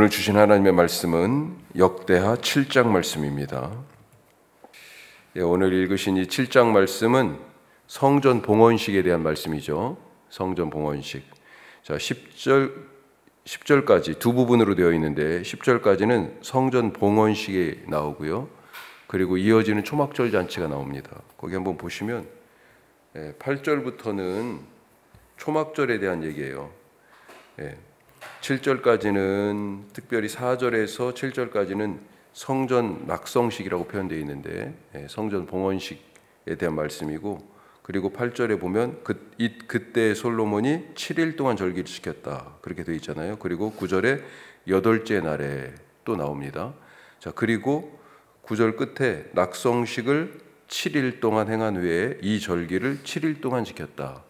오늘 주신 하나님의 말씀은 역대하 7장 말씀입니다. 오늘 읽으신 이 7장 말씀은 성전 봉헌식에 대한 말씀이죠. 성전 봉헌식. 자, 10절까지 두 부분으로 되어 있는데 10절까지는 성전 봉헌식이 나오고요. 그리고 이어지는 초막절 잔치가 나옵니다. 거기 한번 보시면 8절부터는 초막절에 대한 얘기예요. 7절까지는 특별히 4절에서 7절까지는 성전 낙성식이라고 표현되어 있는데 성전 봉헌식에 대한 말씀이고, 그리고 8절에 보면 그때 솔로몬이 7일 동안 절기를 지켰다 그렇게 되어 있잖아요. 그리고 9절에 8째 날에 또 나옵니다. 자, 그리고 9절 끝에 낙성식을 7일 동안 행한 후에 이 절기를 7일 동안 지켰다.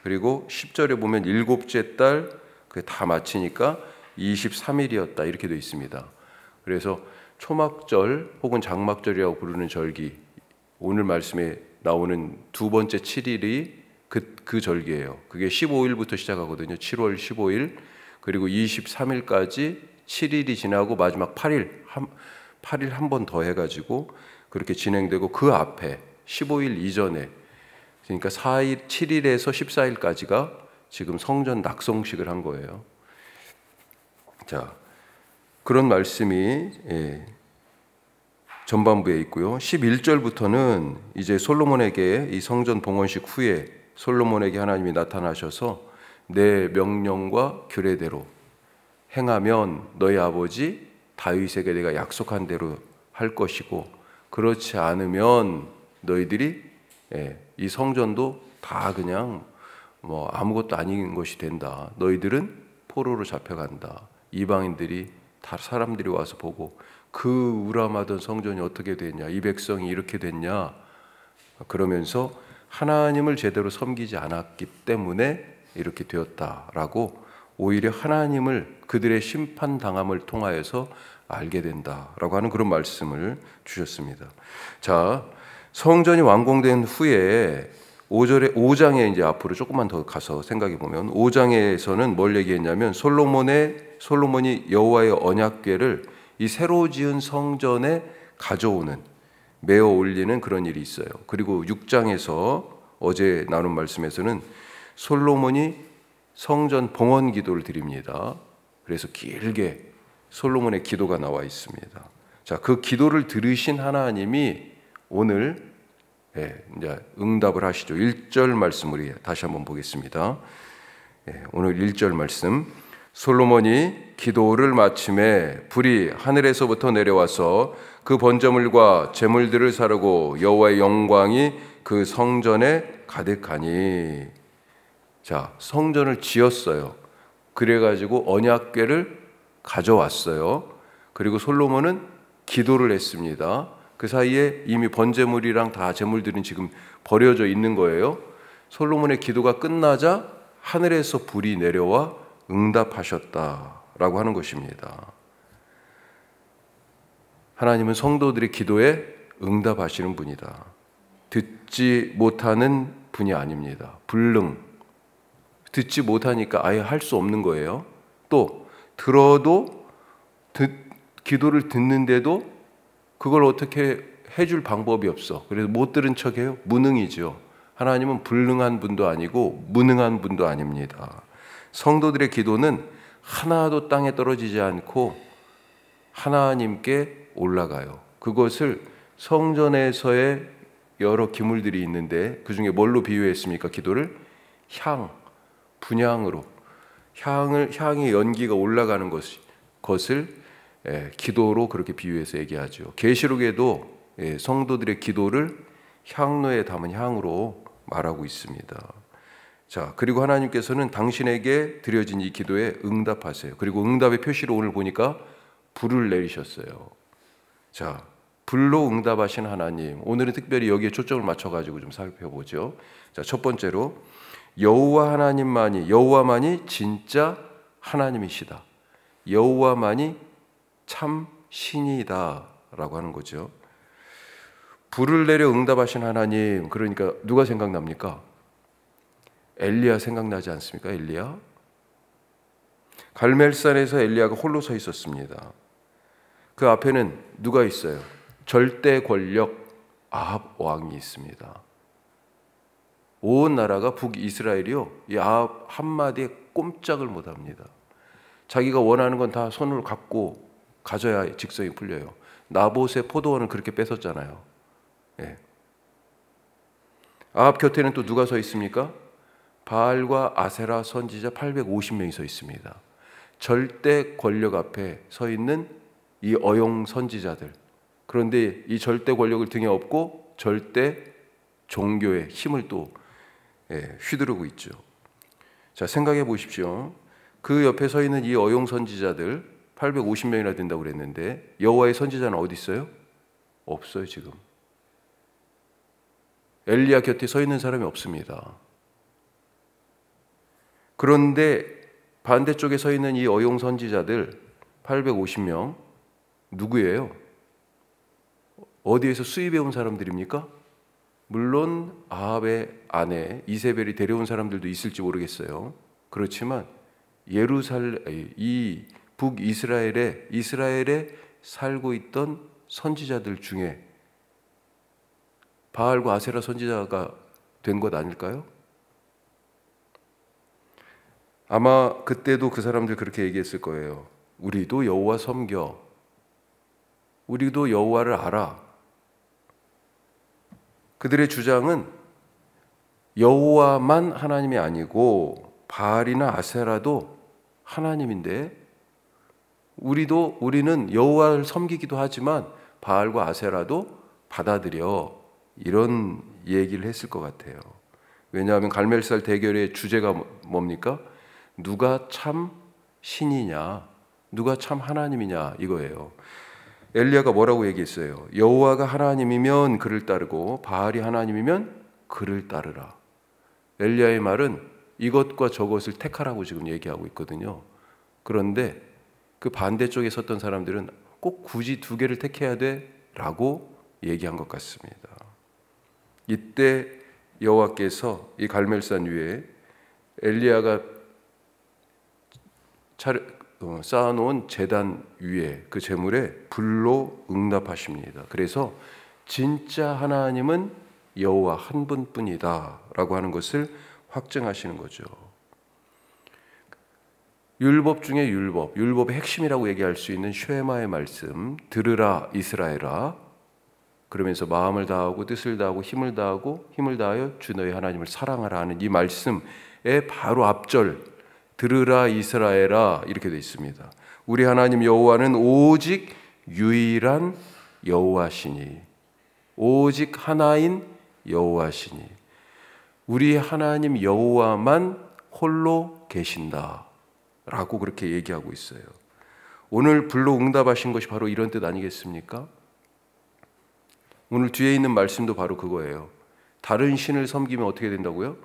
그리고 10절에 보면 7째 달 그게 다 마치니까 23일이었다 이렇게 되어 있습니다. 그래서 초막절 혹은 장막절이라고 부르는 절기, 오늘 말씀에 나오는 두 번째 7일이 그 절기예요. 그게 15일부터 시작하거든요. 7월 15일 그리고 23일까지 7일이 지나고 마지막 8일 한 번 더 해가지고 그렇게 진행되고, 그 앞에 15일 이전에 그러니까 7일에서 14일까지가 지금 성전 낙성식을 한 거예요. 자, 그런 말씀이 전반부에 있고요. 11절부터는 이제 솔로몬에게 이 성전 봉헌식 후에 솔로몬에게 하나님이 나타나셔서 내 명령과 규례대로 행하면 너희 아버지 다윗에게 내가 약속한 대로 할 것이고, 그렇지 않으면 너희들이 이 성전도 다 그냥 아무것도 아닌 것이 된다. 너희들은 포로로 잡혀간다. 이방인들이 다 사람들이 와서 보고 그 우람하던 성전이 어떻게 됐냐, 이 백성이 이렇게 됐냐, 그러면서 하나님을 제대로 섬기지 않았기 때문에 이렇게 되었다라고 오히려 하나님을 그들의 심판당함을 통하여서 알게 된다라고 하는 그런 말씀을 주셨습니다. 자, 성전이 완공된 후에 5장에 이제 앞으로 조금만 더 가서 생각해 보면 5장에서는 뭘 얘기했냐면 솔로몬이 여호와의 언약궤를 이 새로 지은 성전에 가져오는, 메어 올리는 그런 일이 있어요. 그리고 6장에서 어제 나눈 말씀에서는 솔로몬이 성전 봉헌 기도를 드립니다. 그래서 길게 솔로몬의 기도가 나와 있습니다. 자, 그 기도를 들으신 하나님이 오늘 이제 응답을 하시죠. 1절 말씀을 다시 한번 보겠습니다. 오늘 1절 말씀. 솔로몬이 기도를 마침에 불이 하늘에서부터 내려와서 그 번제물과 제물들을 사르고 여호와의 영광이 그 성전에 가득하니. 자, 성전을 지었어요. 그래가지고 언약궤를 가져왔어요. 그리고 솔로몬은 기도를 했습니다. 그 사이에 이미 번제물이랑 다 제물들은 지금 버려져 있는 거예요. 솔로몬의 기도가 끝나자 하늘에서 불이 내려와 응답하셨다라고 하는 것입니다. 하나님은 성도들의 기도에 응답하시는 분이다. 듣지 못하는 분이 아닙니다. 불능. 듣지 못하니까 아예 할 수 없는 거예요. 또 들어도 기도를 듣는데도 그걸 어떻게 해줄 방법이 없어. 그래서 못 들은 척해요. 무능이죠. 하나님은 불능한 분도 아니고 무능한 분도 아닙니다. 성도들의 기도는 하나도 땅에 떨어지지 않고 하나님께 올라가요. 그것을 성전에서의 여러 기물들이 있는데 그 중에 뭘로 비유했습니까? 기도를 분향으로, 향의 연기가 올라가는 것을 기도로 그렇게 비유해서 얘기하죠. 계시록에도 성도들의 기도를 향로에 담은 향으로 말하고 있습니다. 자, 그리고 하나님께서는 당신에게 드려진 이 기도에 응답하세요. 그리고 응답의 표시로 오늘 보니까 불을 내리셨어요. 자, 불로 응답하신 하나님, 오늘은 특별히 여기에 초점을 맞춰가지고 좀 살펴보죠. 자, 첫 번째로 여호와만이 진짜 하나님이시다. 여호와만이 참 신이다라고 하는 거죠. 불을 내려 응답하신 하나님, 그러니까 누가 생각납니까? 엘리야 생각나지 않습니까? 엘리야. 갈멜산에서 엘리야가 홀로 서 있었습니다. 그 앞에는 누가 있어요? 절대 권력 아합 왕이 있습니다. 온 나라가 북이스라엘이요, 이 아합 한마디에 꼼짝을 못합니다. 자기가 원하는 건 다 손을 갖고 가져야 직성이 풀려요. 나봇의 포도원을 그렇게 뺏었잖아요. 예. 아합 곁에는 또 누가 서 있습니까? 바알과 아세라 선지자 850명이 서 있습니다. 절대 권력 앞에 서 있는 이 어용 선지자들. 그런데 이 절대 권력을 등에 업고 절대 종교의 힘을 또 휘두르고 있죠. 자, 생각해 보십시오. 그 옆에 서 있는 이 어용 선지자들 850명이나 된다고 그랬는데 여호와의 선지자는 어디 있어요? 없어요. 지금 엘리야 곁에 서 있는 사람이 없습니다. 그런데 반대쪽에 서 있는 이 어용 선지자들 850명 누구예요? 어디에서 수입해온 사람들입니까? 물론 아합의 아내 이세벨이 데려온 사람들도 있을지 모르겠어요. 그렇지만 이 이스라엘에 살고 있던 선지자들 중에 바알과 아세라 선지자가 된 것 아닐까요? 아마 그때도 그 사람들 그렇게 얘기했을 거예요. 우리도 여호와 섬겨. 우리도 여호와를 알아. 그들의 주장은 여호와만 하나님이 아니고 바알이나 아세라도 하나님인데 우리는 여호와를 섬기기도 하지만 바알과 아세라도 받아들여. 이런 얘기를 했을 것 같아요. 왜냐하면 갈멜살 대결의 주제가 뭡니까? 누가 참 신이냐, 누가 참 하나님이냐 이거예요. 엘리야가 뭐라고 얘기했어요? 여호와가 하나님이면 그를 따르고 바알이 하나님이면 그를 따르라. 엘리야의 말은 이것과 저것을 택하라고 지금 얘기하고 있거든요. 그런데 그 반대쪽에 섰던 사람들은 꼭 굳이 두 개를 택해야 돼 라고 얘기한 것 같습니다. 이때 여호와께서 이 갈멜산 위에 엘리야가 쌓아놓은 제단 위에 그 제물에 불로 응답하십니다. 그래서 진짜 하나님은 여호와 한 분뿐이다 라고 하는 것을 확증하시는 거죠. 율법 중에 율법의 핵심이라고 얘기할 수 있는 쉐마의 말씀, 들으라 이스라엘아, 그러면서 마음을 다하고 뜻을 다하고 힘을 다하여 주 너희 하나님을 사랑하라 하는 이 말씀의 바로 앞절, 들으라 이스라엘아 이렇게 되어 있습니다. 우리 하나님 여호와는 오직 유일한 여호와시니, 오직 하나인 여호와시니, 우리 하나님 여호와만 홀로 계신다 라고 그렇게 얘기하고 있어요. 오늘 불로 응답하신 것이 바로 이런 뜻 아니겠습니까? 오늘 뒤에 있는 말씀도 바로 그거예요. 다른 신을 섬기면 어떻게 된다고요?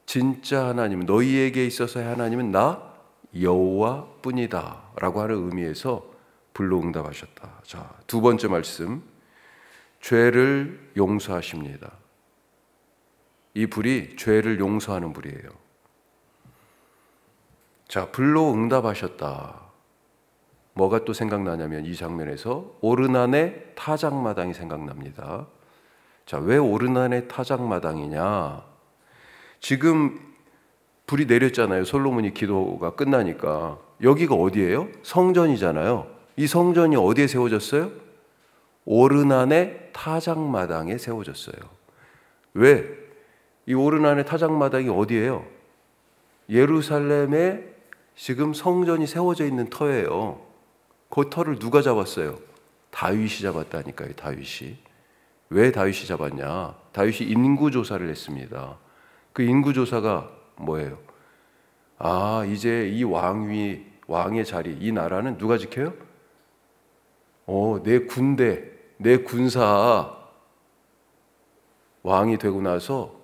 진짜 하나님, 너희에게 있어서의 하나님은 나 여호와뿐이다 라고 하는 의미에서 불로 응답하셨다. 자, 두 번째 말씀, 죄를 용서하십니다. 이 불이 죄를 용서하는 불이에요. 자, 불로 응답하셨다. 뭐가 또 생각나냐면 이 장면에서 오르난의 타작마당이 생각납니다. 자, 왜 오르난의 타작마당이냐? 지금 불이 내렸잖아요. 솔로몬이 기도가 끝나니까. 여기가 어디예요? 성전이잖아요. 이 성전이 어디에 세워졌어요? 오르난의 타작마당에 세워졌어요. 왜? 이 오르난의 타작마당이 어디예요? 예루살렘에 지금 성전이 세워져 있는 터예요. 그 터를 누가 잡았어요? 다윗이 잡았다니까요. 다윗이. 왜 다윗이 잡았냐? 다윗이 인구조사를 했습니다. 그 인구조사가 뭐예요? 이제 이 왕의 자리, 이 나라는 누가 지켜요? 내 군대, 내 군사 왕이 되고 나서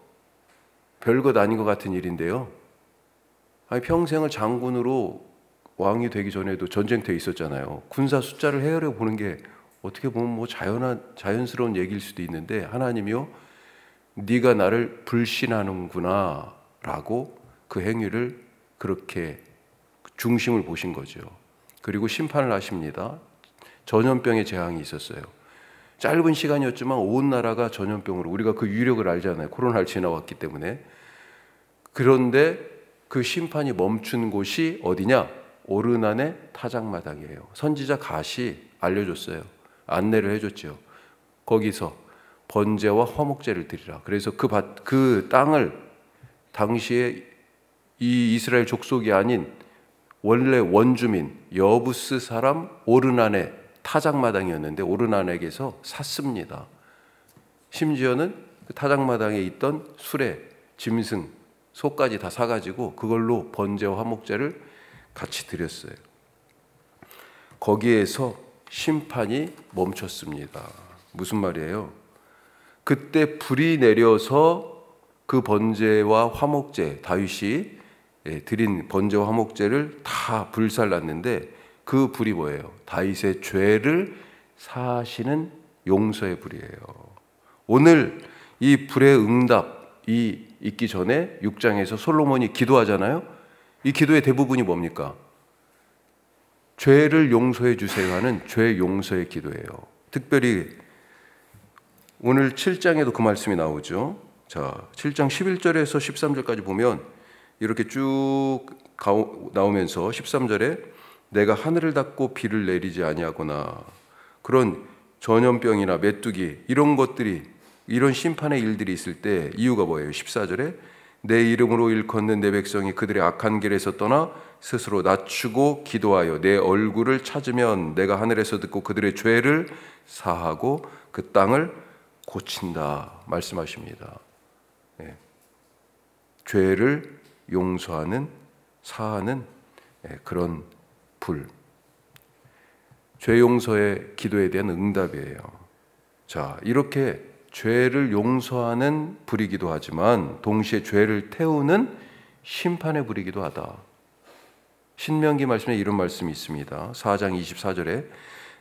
별것 아닌 것 같은 일인데요. 평생을 장군으로 왕이 되기 전에도 전쟁터에 있었잖아요. 군사 숫자를 헤아려 보는 게 어떻게 보면 자연스러운 얘기일 수도 있는데 하나님이요, 네가 나를 불신하는구나 라고 그 행위를 그렇게 중심을 보신 거죠. 그리고 심판을 하십니다. 전염병의 재앙이 있었어요. 짧은 시간이었지만 온 나라가 전염병으로, 우리가 그 유력을 알잖아요. 코로나를 지나왔기 때문에. 그런데 그 심판이 멈춘 곳이 어디냐? 오르난의 타작마당이에요. 선지자 갓이 알려줬어요. 안내를 해줬죠. 거기서 번제와 화목제를 드리라. 그래서 그 땅을 당시에 이 이스라엘 족속이 아닌 원래 원주민 여부스 사람 오르난의 타작마당이었는데 오르난에게서 샀습니다. 심지어는 그 타작마당에 있던 수레, 짐승, 소까지 다 사가지고 그걸로 번제와 화목제를 같이 드렸어요. 거기에서 심판이 멈췄습니다. 무슨 말이에요? 그때 불이 내려서 그 번제와 화목제, 다윗이 드린 번제와 화목제를 다 불살랐는데 그 불이 뭐예요? 다윗의 죄를 사하시는 용서의 불이에요. 오늘 이 불의 응답이 있기 전에 6장에서 솔로몬이 기도하잖아요. 이 기도의 대부분이 뭡니까? 죄를 용서해 주세요 하는 죄 용서의 기도예요. 특별히 오늘 7장에도 그 말씀이 나오죠. 자, 7장 11절에서 13절까지 보면 이렇게 쭉 나오면서 13절에 내가 하늘을 닫고 비를 내리지 아니하거나 그런 전염병이나 메뚜기 이런 것들이, 이런 심판의 일들이 있을 때 이유가 뭐예요? 14절에 내 이름으로 일컫는 내 백성이 그들의 악한 길에서 떠나 스스로 낮추고 기도하여 내 얼굴을 찾으면 내가 하늘에서 듣고 그들의 죄를 사하고 그 땅을 고친다 말씀하십니다. 예. 죄를 용서하는, 사하는 그런 불, 죄 용서의 기도에 대한 응답이에요. 자, 이렇게 죄를 용서하는 불이기도 하지만 동시에 죄를 태우는 심판의 불이기도 하다. 신명기 말씀에 이런 말씀이 있습니다. 4장 24절에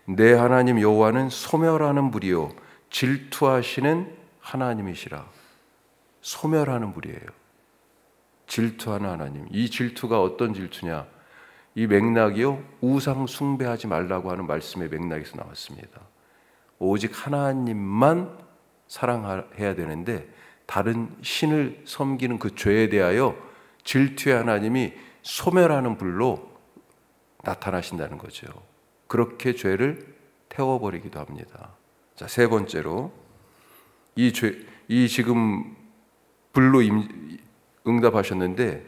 내 하나님 여호와는 소멸하는 불이요 질투하시는 하나님이시라. 소멸하는 불이에요. 질투하는 하나님. 이 질투가 어떤 질투냐? 이 맥락이요, 우상 숭배하지 말라고 하는 말씀의 맥락에서 나왔습니다. 오직 하나님만 사랑해야 되는데 다른 신을 섬기는 그 죄에 대하여 질투의 하나님이 소멸하는 불로 나타나신다는 거죠. 그렇게 죄를 태워버리기도 합니다. 자, 세 번째로 이 지금 불로 응답하셨는데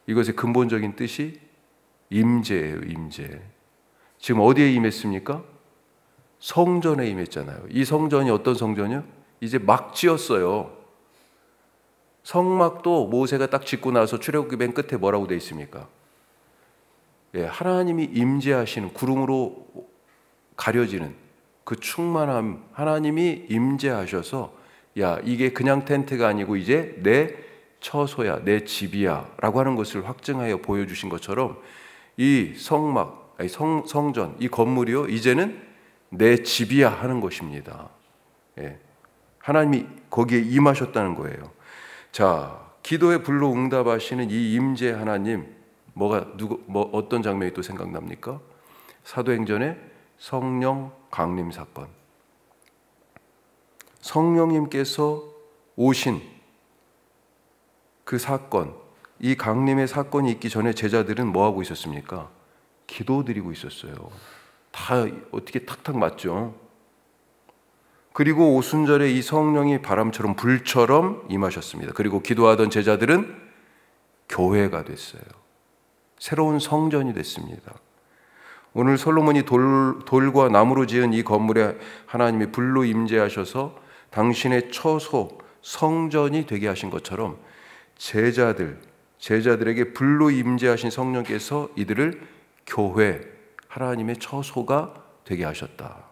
이것의 근본적인 뜻이 임재예요. 임재. 지금 어디에 임했습니까? 성전에 임했잖아요. 이 성전이 어떤 성전이요? 이제 막 지었어요. 성막도 모세가 딱 짓고 나서 출애굽기 맨 끝에 뭐라고 돼 있습니까? 예, 하나님이 임재하시는, 구름으로 가려지는 그 충만함, 하나님이 임재하셔서 야, 이게 그냥 텐트가 아니고 이제 내 처소야, 내 집이야 라고 하는 것을 확증하여 보여주신 것처럼 이 성막, 성전, 이 건물이요 이제는 내 집이야 하는 것입니다. 예, 하나님이 거기에 임하셨다는 거예요. 자, 기도의 불로 응답하시는 이 임재 하나님, 어떤 장면이 또 생각납니까? 사도행전의 성령 강림 사건. 성령님께서 오신 그 사건, 이 강림의 사건이 있기 전에 제자들은 뭐 하고 있었습니까? 기도드리고 있었어요. 다 어떻게 탁탁 맞죠? 그리고 오순절에 이 성령이 바람처럼 불처럼 임하셨습니다. 그리고 기도하던 제자들은 교회가 됐어요. 새로운 성전이 됐습니다. 오늘 솔로몬이 돌과 나무로 지은 이 건물에 하나님이 불로 임재하셔서 당신의 처소, 성전이 되게 하신 것처럼 제자들에게 불로 임재하신 성령께서 이들을 교회, 하나님의 처소가 되게 하셨다.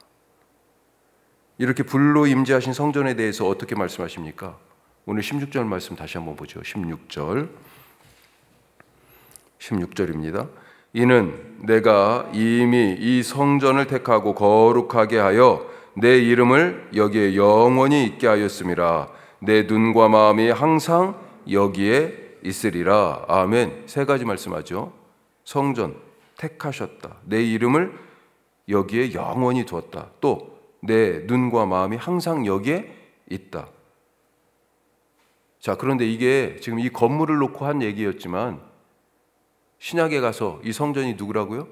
이렇게 불로 임재하신 성전에 대해서 어떻게 말씀하십니까? 오늘 16절 말씀 다시 한번 보죠. 16절입니다. 이는 내가 이미 이 성전을 택하고 거룩하게 하여 내 이름을 여기에 영원히 있게 하였음이라. 내 눈과 마음이 항상 여기에 있으리라. 아멘. 세 가지 말씀하죠. 성전 택하셨다. 내 이름을 여기에 영원히 두었다. 또 내 눈과 마음이 항상 여기에 있다. 자, 그런데 이게 지금 이 건물을 놓고 한 얘기였지만 신약에 가서 이 성전이 누구라고요?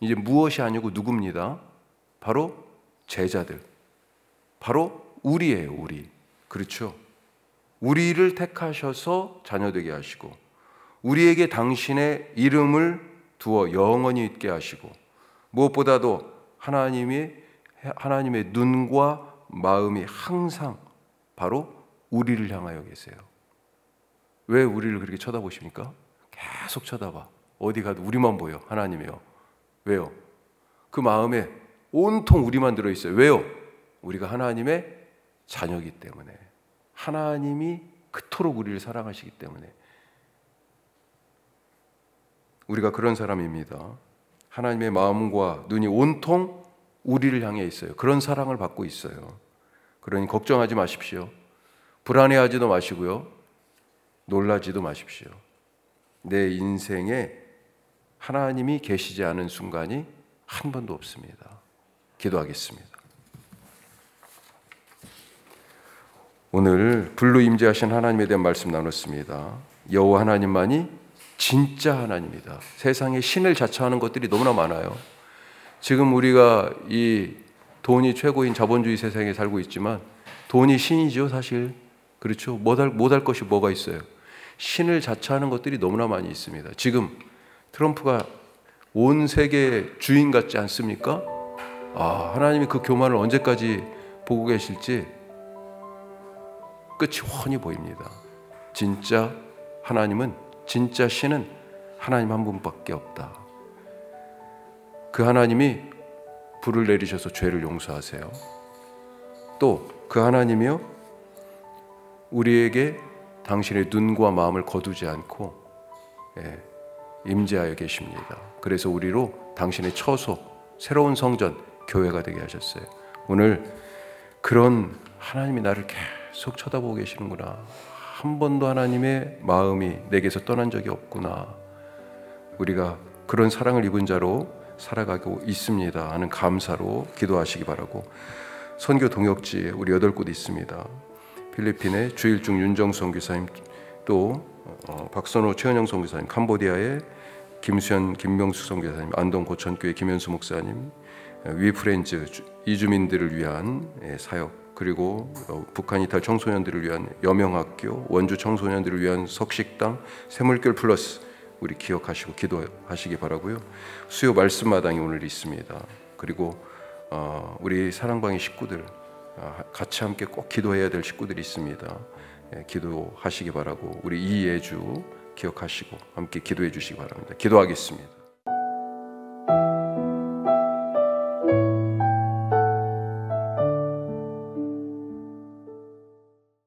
이제 무엇이 아니고 누굽니다. 바로 제자들. 바로 우리예요, 우리. 그렇죠? 우리를 택하셔서 자녀되게 하시고 우리에게 당신의 이름을 두어 영원히 있게 하시고 무엇보다도 하나님의 눈과 마음이 항상 바로 우리를 향하여 계세요. 왜 우리를 그렇게 쳐다보십니까? 계속 쳐다봐. 어디 가도 우리만 보여. 하나님이요. 왜요? 그 마음에 온통 우리만 들어있어요. 왜요? 우리가 하나님의 자녀이기 때문에. 하나님이 그토록 우리를 사랑하시기 때문에. 우리가 그런 사람입니다. 하나님의 마음과 눈이 온통 우리를 향해 있어요. 그런 사랑을 받고 있어요. 그러니 걱정하지 마십시오. 불안해하지도 마시고요. 놀라지도 마십시오. 내 인생에 하나님이 계시지 않은 순간이 한 번도 없습니다. 기도하겠습니다. 오늘 불로 임재하신 하나님에 대한 말씀 나눴습니다. 여호와 하나님만이 진짜 하나님이다. 세상에 신을 자처하는 것들이 너무나 많아요. 지금 우리가 이 돈이 최고인 자본주의 세상에 살고 있지만 돈이 신이죠, 사실. 그렇죠? 못할 것이 뭐가 있어요? 신을 자처하는 것들이 너무나 많이 있습니다. 지금 트럼프가 온 세계의 주인 같지 않습니까? 하나님이 그 교만을 언제까지 보고 계실지 끝이 훤히 보입니다. 진짜 하나님은, 진짜 신은 하나님 한 분밖에 없다. 그 하나님이 불을 내리셔서 죄를 용서하세요. 또 그 하나님이요, 우리에게 당신의 눈과 마음을 거두지 않고 임재하여 계십니다. 그래서 우리로 당신의 처소, 새로운 성전, 교회가 되게 하셨어요. 오늘 그런 하나님이 나를 계속 쳐다보고 계시는구나. 한 번도 하나님의 마음이 내게서 떠난 적이 없구나. 우리가 그런 사랑을 입은 자로 살아가고 있습니다 하는 감사로 기도하시기 바라고, 선교 동역지에 우리 8곳 있습니다. 필리핀의 주일중 윤정수 선교사님, 또 박선호 최은영 선교사님, 캄보디아의 김수현 김명수 선교사님, 안동 고천교회 김현수 목사님, 위프렌즈 이주민들을 위한 사역, 그리고 북한 이탈 청소년들을 위한 여명학교, 원주 청소년들을 위한 석식당, 샘물결 플러스 우리 기억하시고 기도하시기 바라고요. 수요 말씀마당이 오늘 있습니다. 그리고 우리 사랑방의 식구들, 같이 함께 꼭 기도해야 될 식구들이 있습니다. 기도하시기 바라고, 우리 이예주 기억하시고 함께 기도해 주시기 바랍니다. 기도하겠습니다.